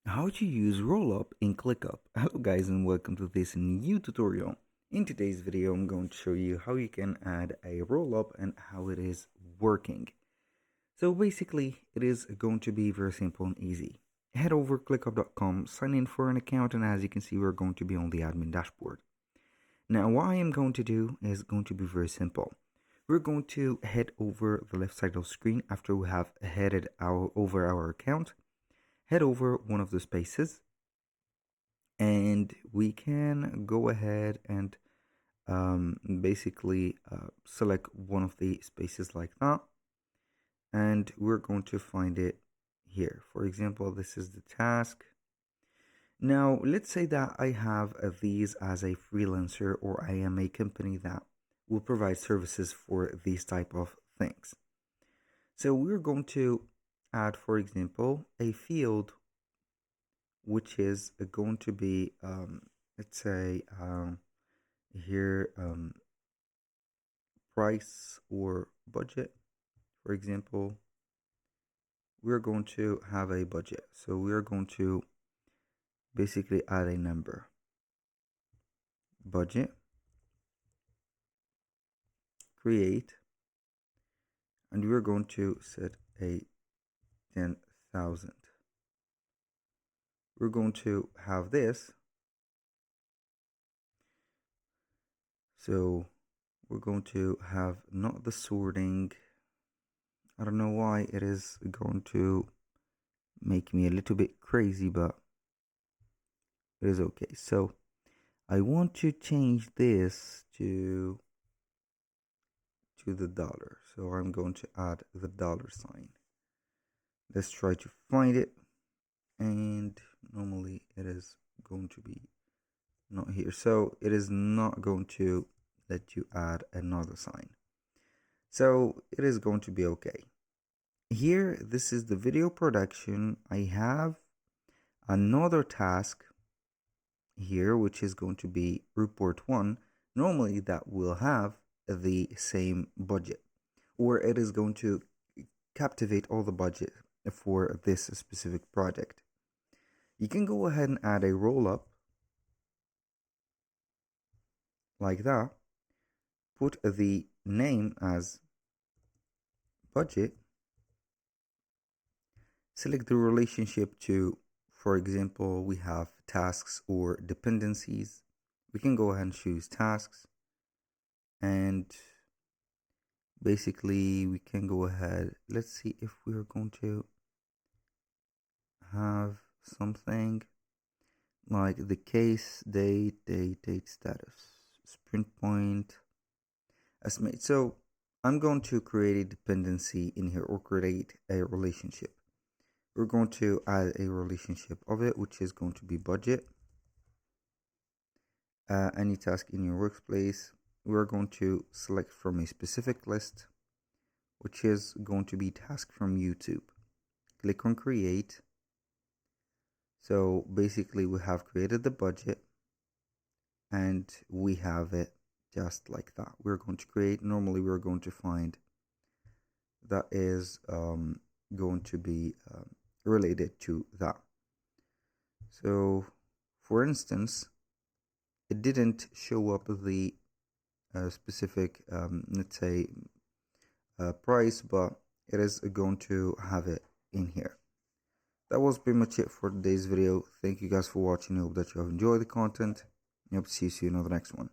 How to use Rollup in Clickup. Hello guys and welcome to this new tutorial. In today's video I'm going to show you how you can add a Rollup and how it is working. So basically it is going to be very simple and easy. Head over clickup.com, sign in for an account, and as you can see we're going to be on the admin dashboard. Now what I am going to do is going to be very simple. We're going to head over the left side of the screen after we have headed over our account. Head over one of the spaces and we can go ahead and basically select one of the spaces like that, and we're going to find it here. For example, this is the task. Now let's say that I have these as a freelancer, or I am a company that will provide services for these type of things. So we're going to add, for example, a field which is going to be let's say here price or budget. For example, we're going to have a budget, so we're going to basically add a number, budget, create, and we're going to set a 10,000. We're going to have this, so we're going to have not the sorting. I don't know why it is going to make me a little bit crazy, but it is okay. So I want to change this to the dollar, so I'm going to add the dollar sign. Let's try to find it, and normally it is going to be not here, so it is not going to let you add another sign, so it is going to be okay. Here, this is the video production. I have another task here which is going to be report 1. Normally that will have the same budget, or it is going to captivate all the budget for this specific project. You can go ahead and add a roll up like that, put the name as budget, select the relationship to, for example, we have tasks or dependencies. We can go ahead and choose tasks, and basically we can go ahead, let's see if we're going to have something like the case, date status, sprint point, estimate. So I'm going to create a dependency in here, or create a relationship. We're going to add a relationship of it, which is going to be budget. Any task in your workplace, we're going to select from a specific list, which is going to be task from YouTube. Click on create. So basically we have created the budget and we have it just like that. We're going to create, normally we're going to find that is going to be related to that. So for instance, it didn't show up the specific let's say price, but it is going to have it in here. That was pretty much it for today's video. Thank you guys for watching. I hope that you have enjoyed the content. I hope to see you soon on the next one.